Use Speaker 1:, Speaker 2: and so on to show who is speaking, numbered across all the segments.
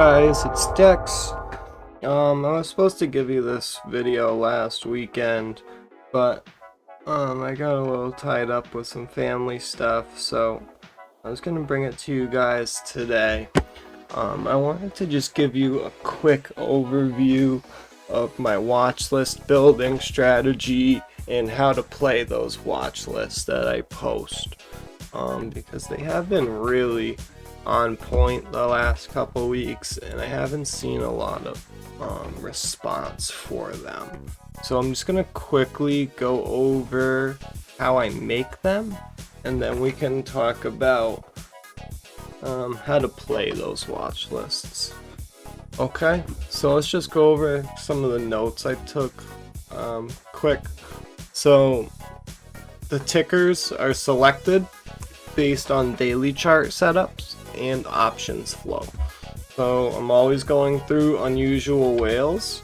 Speaker 1: guys, it's Dex. I was supposed to give you this video last weekend, but I got a little tied up with some family stuff, so I was gonna bring it to you guys today. I wanted to just give you a quick overview of my watch list building strategy and how to play those watch lists that I post, because they have been really on point the last couple weeks and I haven't seen a lot of response for them. So I'm just gonna quickly go over how I make them, and then we can talk about how to play those watch lists. Okay, so let's just go over some of the notes I took quick. So the tickers are selected based on daily chart setups and options flow. So I'm always going through unusual whales,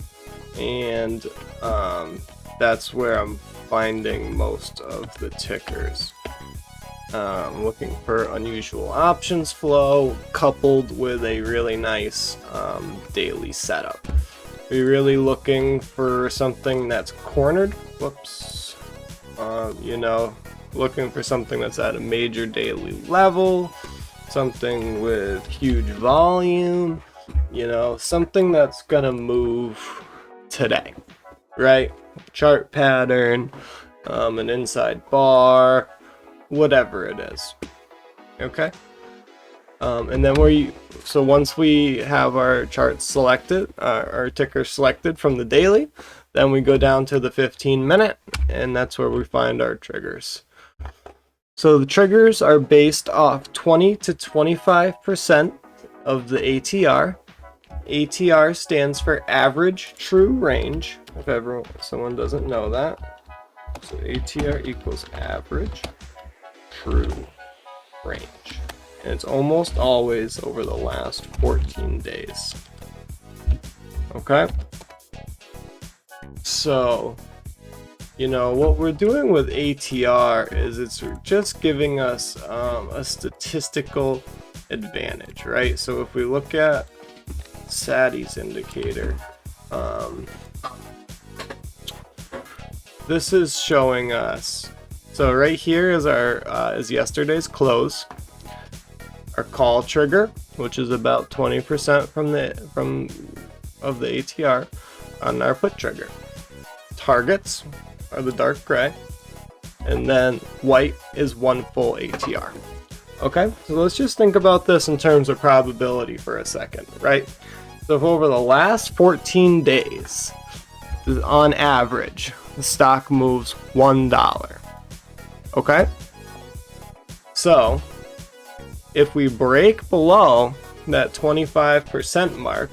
Speaker 1: and that's where I'm finding most of the tickers. Looking for unusual options flow coupled with a really nice daily setup. We're really looking for something that's cornered. Whoops. Looking for something that's at a major daily level, something with huge volume, something that's gonna move today, right? Chart pattern, an inside bar, whatever it is. Okay. And then once we have our chart selected, our ticker selected from the daily, then we go down to the 15-minute, and that's where we find our triggers. So the triggers are based off 20 to 25% of the ATR. ATR stands for average true range, if someone doesn't know that. So ATR equals average true range. And it's almost always over the last 14 days. Okay? So what we're doing with ATR is it's just giving us a statistical advantage, right? So if we look at Satys indicator, this is showing us. So right here is is yesterday's close, our call trigger, which is about 20% of the ATR on our put trigger. Targets are the dark gray, and then white is one full ATR. Okay, so let's just think about this in terms of probability for a second, right? So if over the last 14 days, on average, the stock moves $1. Okay? So if we break below that 25% mark,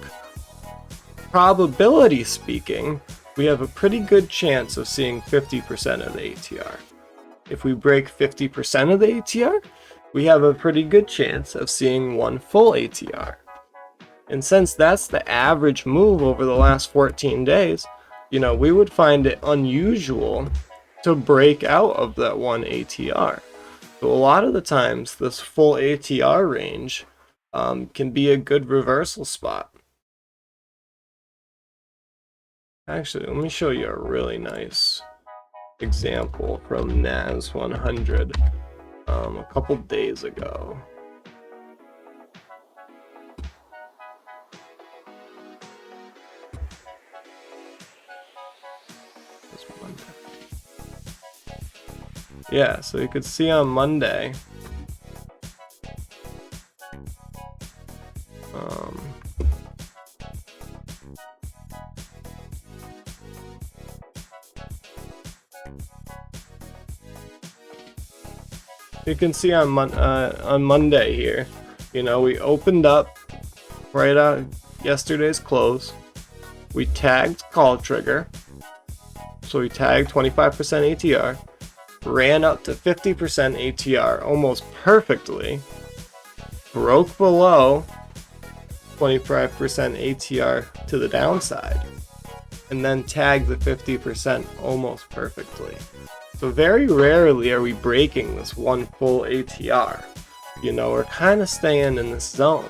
Speaker 1: probability speaking, we have a pretty good chance of seeing 50% of the ATR. If we break 50% of the ATR, we have a pretty good chance of seeing one full ATR. And since that's the average move over the last 14 days, we would find it unusual to break out of that one ATR. So a lot of the times, this full ATR range can be a good reversal spot. Actually, let me show you a really nice example from NAS 100 a couple days ago. Yeah, so you could see on Monday, you can see on Monday here, we opened up right out yesterday's close. We tagged call trigger, so we tagged 25% ATR, ran up to 50% ATR almost perfectly, broke below 25% ATR to the downside, and then tagged the 50% almost perfectly. So very rarely are we breaking this one full ATR. We're kind of staying in this zone.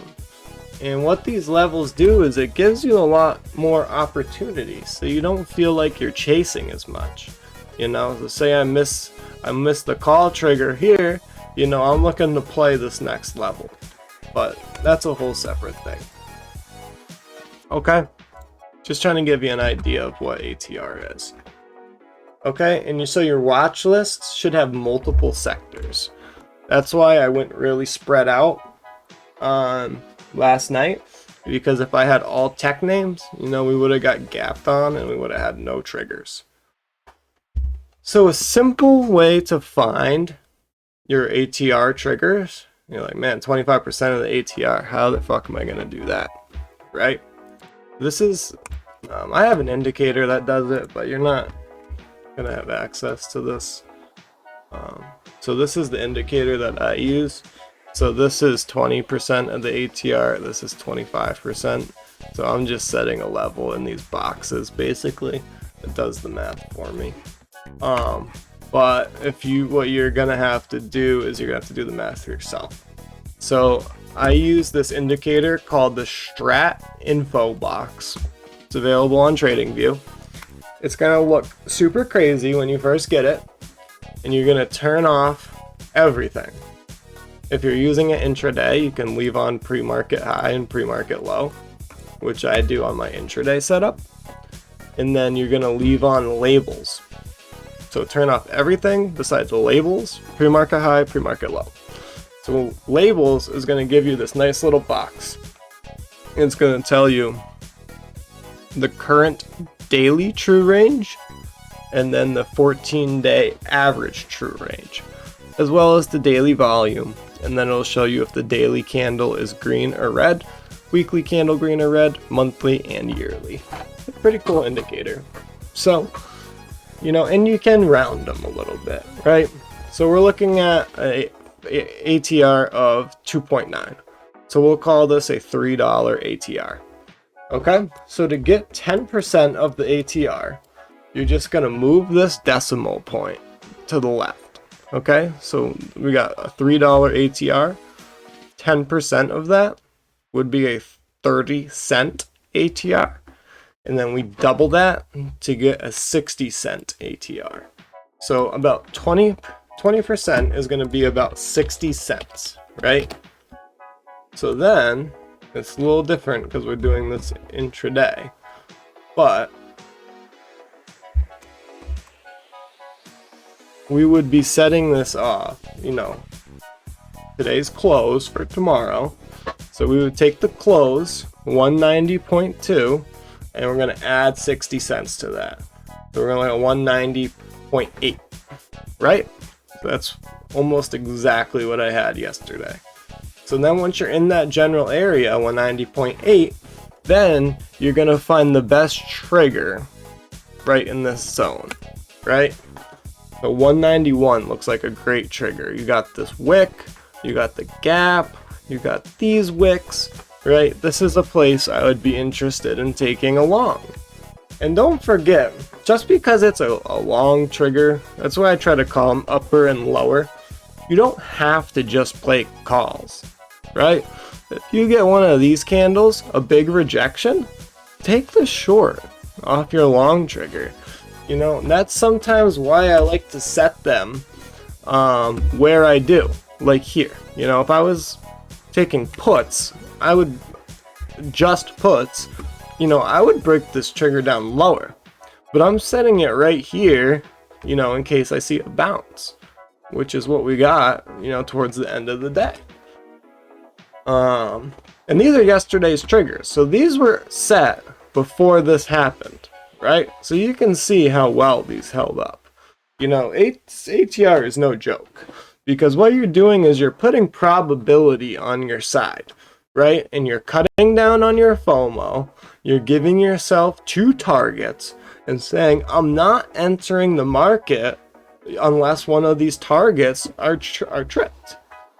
Speaker 1: And what these levels do is it gives you a lot more opportunities, so you don't feel like you're chasing as much. You know, so say I miss the call trigger here, you know, I'm looking to play this next level. But that's a whole separate thing. Okay? Just trying to give you an idea of what ATR is. Okay, and so your watch lists should have multiple sectors. That's why I went really spread out last night, because if I had all tech names, you know, we would have got gapped on and we would have had no triggers. So a simple way to find your ATR triggers, you're like, man, 25% of the ATR, how the fuck am I gonna do that, right? This is, I have an indicator that does it, but you're not gonna have access to this. So this is the indicator that I use. So this is 20% of the ATR, this is 25%. So I'm just setting a level in these boxes, basically. It does the math for me. But what you're gonna have to do is you're gonna have to do the math for yourself. So I use this indicator called the Strat Info Box. It's available on TradingView. It's gonna look super crazy when you first get it, and you're gonna turn off everything. If you're using it intraday, you can leave on pre-market high and pre-market low, which I do on my intraday setup. And then you're gonna leave on labels. So turn off everything besides the labels, pre-market high, pre-market low. So labels is gonna give you this nice little box. It's gonna tell you the current daily true range and then the 14-day average true range, as well as the daily volume. And then it'll show you if the daily candle is green or red, weekly candle green or red, monthly and yearly. It's a pretty cool indicator. So, you know, and you can round them a little bit, right? So we're looking at a ATR of 2.9. So we'll call this a $3 ATR. Okay, so to get 10% of the ATR, you're just gonna move this decimal point to the left. Okay, so we got a $3 ATR. 10% of that would be a 30-cent ATR. And then we double that to get a 60-cent ATR. So about 20% is going to be about 60 cents, right? So then it's a little different because we're doing this intraday. But we would be setting this off, you know, today's close for tomorrow. So we would take the close, 190.2, and we're going to add 60 cents to that. So we're going to like 190.8, right? So that's almost exactly what I had yesterday. So then once you're in that general area, 190.8, then you're going to find the best trigger right in this zone, right? So 191 looks like a great trigger. You got this wick, you got the gap, you got these wicks, right? This is a place I would be interested in taking along. And don't forget, just because it's a long trigger, that's why I try to call them upper and lower. You don't have to just play calls, right? If you get one of these candles, a big rejection, take the short off your long trigger. You know, that's sometimes why I like to set them where I do, like here. You know, if I was taking puts, I would just puts, you know, I would break this trigger down lower. But I'm setting it right here, you know, in case I see a bounce, which is what we got, you know, towards the end of the day. And these are yesterday's triggers. So these were set before this happened, right? So you can see how well these held up. You know, ATR is no joke, because what you're doing is you're putting probability on your side, right? And you're cutting down on your FOMO. You're giving yourself 2 targets and saying, I'm not entering the market unless one of these targets are tripped.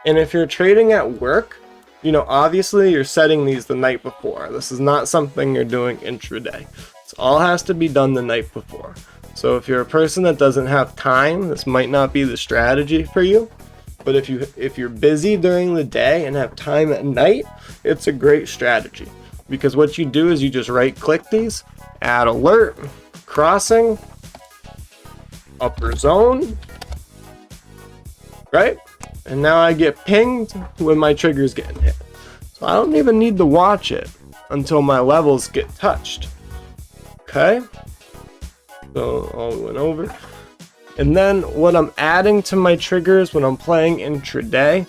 Speaker 1: And if you're trading at work, you know, obviously you're setting these the night before. This is not something you're doing intraday. This all has to be done the night before. So if you're a person that doesn't have time, this might not be the strategy for you. But if you're busy during the day and have time at night, it's a great strategy. Because what you do is you just right click these, add alert, crossing, upper zone, right? And now I get pinged when my trigger's getting hit. So I don't even need to watch it until my levels get touched. Okay? So all went over. And then what I'm adding to my triggers when I'm playing intraday,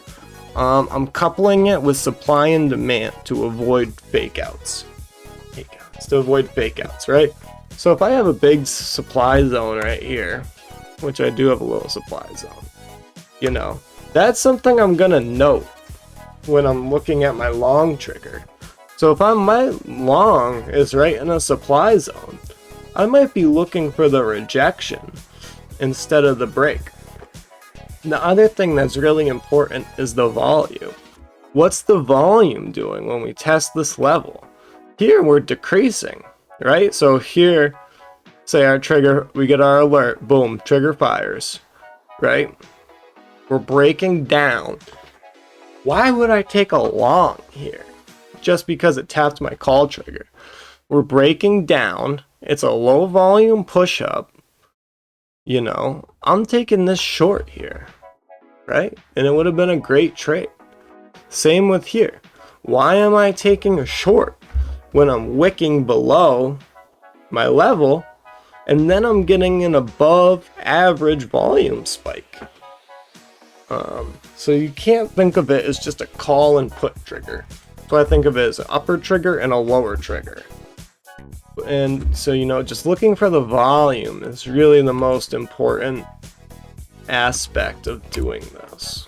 Speaker 1: I'm coupling it with supply and demand to avoid fake outs. To avoid fake outs, right? So if I have a big supply zone right here, which I do have a little supply zone, you know, that's something I'm gonna note when I'm looking at my long trigger. So if my long is right in a supply zone, I might be looking for the rejection instead of the break. The other thing that's really important is the volume. What's the volume doing when we test this level? Here we're decreasing, right? So here, say our trigger, we get our alert, boom, trigger fires, right? We're breaking down. Why would I take a long here? Just because it tapped my call trigger. We're breaking down. It's a low volume push up. You know, I'm taking this short here, right? And it would have been a great trade. Same with here. Why am I taking a short when I'm wicking below my level and then I'm getting an above average volume spike? So you can't think of it as just a call and put trigger. So I think of it as an upper trigger and a lower trigger. And so, you know, just looking for the volume is really the most important aspect of doing this.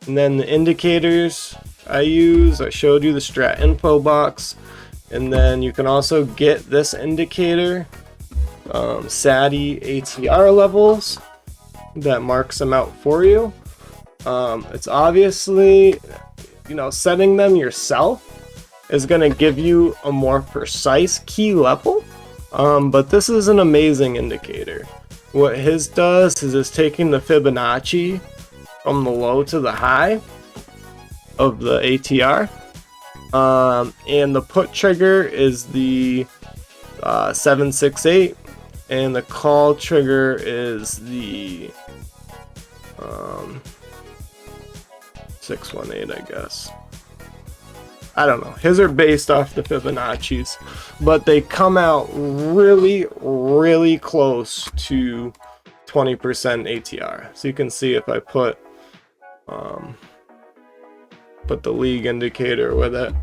Speaker 1: And then the indicators I showed you the strat info box. And then you can also get this indicator, Satys ATR levels, that marks them out for you. It's obviously, you know, setting them yourself is going to give you a more precise key level, but this is an amazing indicator. What his does is it's taking the Fibonacci from the low to the high of the ATR, and the put trigger is the 768, and the call trigger is the 618, I guess. I don't know. His are based off the Fibonacci's, but they come out really, really close to 20% ATR. So you can see if I put the league indicator with it,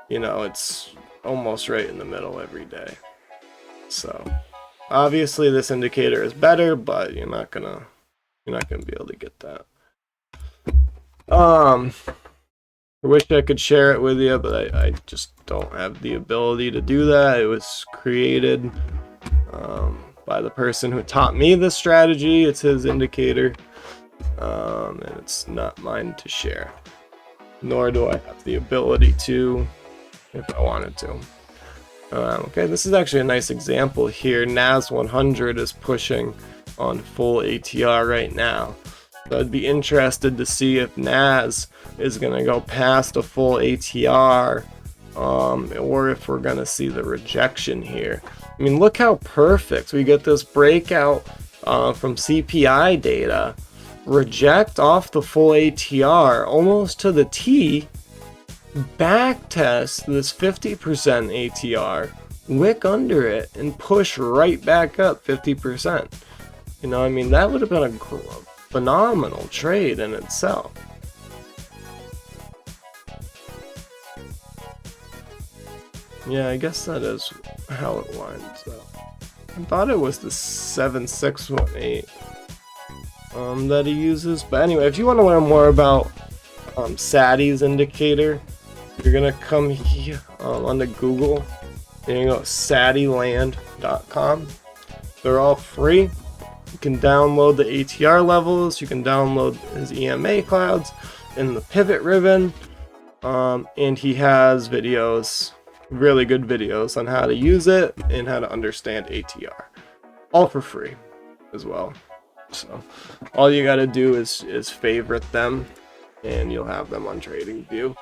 Speaker 1: you know, it's almost right in the middle every day. So obviously this indicator is better, but you're not gonna be able to get that. I wish I could share it with you, but I just don't have the ability to do that. It was created by the person who taught me this strategy. It's his indicator, and it's not mine to share. Nor do I have the ability to if I wanted to. Okay, this is actually a nice example here. NAS 100 is pushing on full ATR right now. So I'd be interested to see if NAS is going to go past a full ATR, or if we're going to see the rejection here. I mean, look how perfect. We get this breakout from CPI data, reject off the full ATR almost to the T, back test this 50% ATR, wick under it, and push right back up 50%. You know, I mean, that would have been a phenomenal trade in itself. Yeah, I guess that is how it winds up. I thought it was the 7618 that he uses. But anyway, if you want to learn more about Satys indicator, you're gonna come here onto Google and you go to satyland.com. They're all free. You can download the ATR levels, you can download his EMA clouds and the pivot ribbon, and he has videos, really good videos on how to use it and how to understand ATR, all for free as well. So all you got to do is favorite them, and you'll have them on TradingView.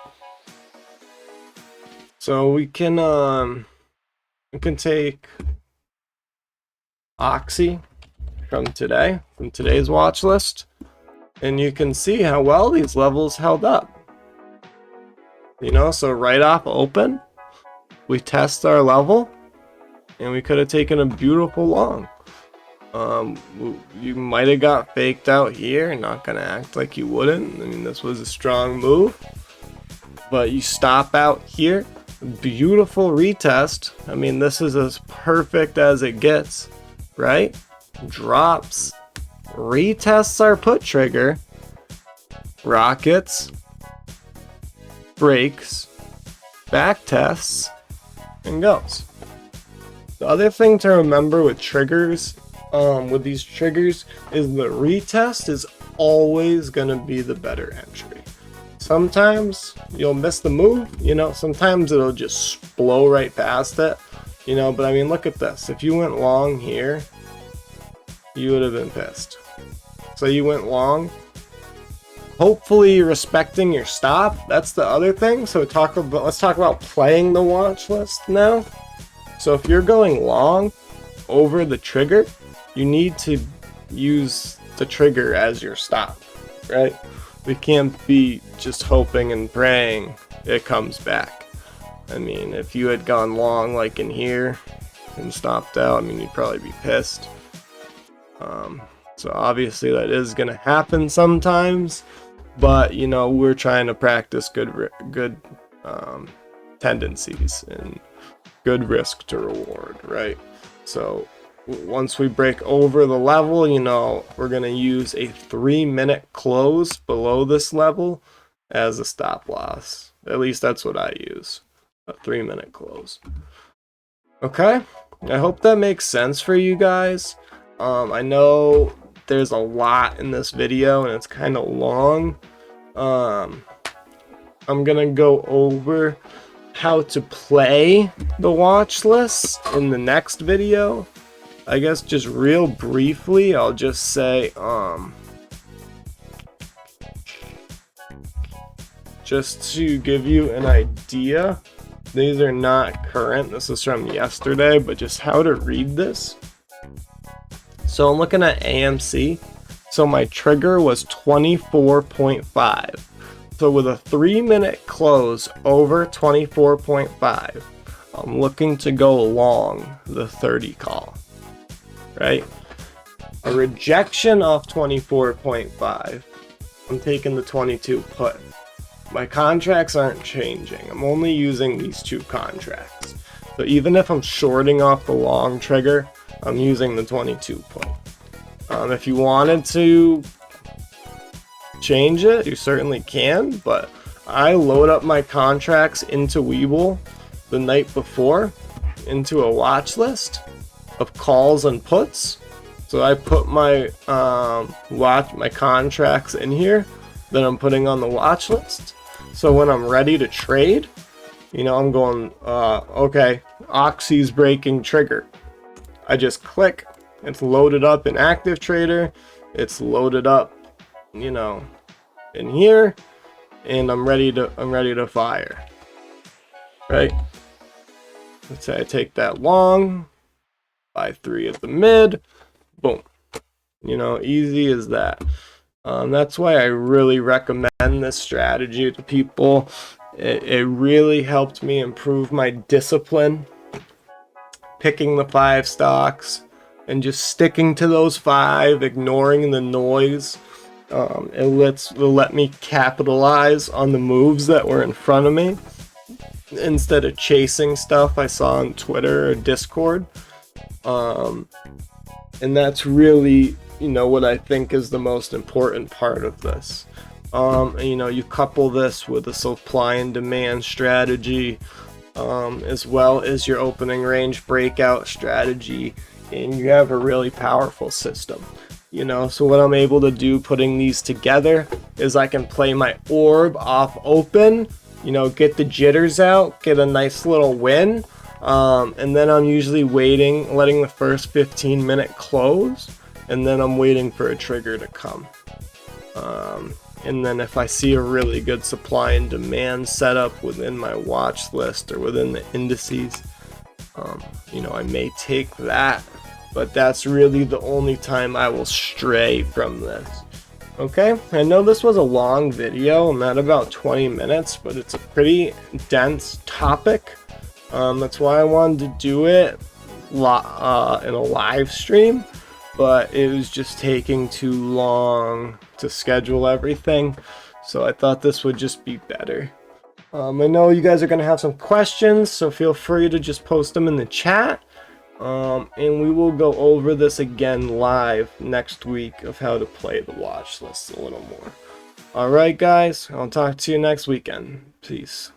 Speaker 1: So we can take Oxy from today's watch list, and you can see how well these levels held up. You know, so right off open, we test our level, and we could have taken a beautiful long. You might have got faked out here, not gonna act like you wouldn't. I mean, this was a strong move, but you stop out here, beautiful retest. I mean, this is as perfect as it gets, right? Drops, retests our put trigger, rockets, breaks, back tests, and goes. The other thing to remember with triggers, with these triggers, is the retest is always going to be the better entry. Sometimes you'll miss the move, you know, sometimes it'll just blow right past it, you know, but I mean, look at this. If you went long here, you would have been pissed. So you went long. Hopefully you're respecting your stop. That's the other thing. So let's talk about playing the watch list now. So if you're going long over the trigger, you need to use the trigger as your stop, right? We can't be just hoping and praying it comes back. I mean, if you had gone long like in here and stopped out, I mean, you'd probably be pissed. So obviously that is going to happen sometimes, but you know, we're trying to practice good tendencies and good risk to reward, right? So once we break over the level, you know, we're going to use a 3-minute close below this level as a stop loss. At least that's what I use, a 3-minute close. Okay, I hope that makes sense for you guys. I know there's a lot in this video and it's kind of long. I'm gonna go over how to play the watch lists in the next video. I guess just real briefly, I'll just say, just to give you an idea, these are not current, this is from yesterday, but just how to read this. So I'm looking at AMC. So my trigger was 24.5. So with a 3-minute close over 24.5, I'm looking to go long the 30 call, right? A rejection off 24.5, I'm taking the 22 put. My contracts aren't changing. I'm only using these two contracts. So even if I'm shorting off the long trigger, I'm using the 22 put. If you wanted to change it, you certainly can, but I load up my contracts into Webull the night before into a watch list of calls and puts. So I put my my contracts in here that I'm putting on the watch list. So when I'm ready to trade, you know, I'm going, okay, Oxy's breaking trigger. I just click, it's loaded up in Active Trader, it's loaded up, you know, in here, and I'm ready to fire. Right? Let's say I take that long, buy 3 at the mid, boom. You know, easy as that. That's why I really recommend this strategy to people. It really helped me improve my discipline, picking the 5 stocks and just sticking to those 5, ignoring the noise. It let me capitalize on the moves that were in front of me instead of chasing stuff I saw on Twitter or Discord. And that's really, you know, what I think is the most important part of this. You know, you couple this with a supply and demand strategy, as well as your opening range breakout strategy, and you have a really powerful system. You know, so what I'm able to do putting these together is I can play my orb off open, you know, get the jitters out, get a nice little win, and then I'm usually waiting, letting the first 15-minute close, and then I'm waiting for a trigger to come. And then if I see a really good supply and demand setup within my watch list or within the indices, you know, I may take that, but that's really the only time I will stray from this. Okay, I know this was a long video. I'm at about 20 minutes, but it's a pretty dense topic. That's why I wanted to do it in a live stream, but it was just taking too long to schedule everything, so I thought this would just be better. I know you guys are going to have some questions, so feel free to just post them in the chat, and we will go over this again live next week of how to play the watch list a little more. Alright guys, I'll talk to you next weekend. Peace.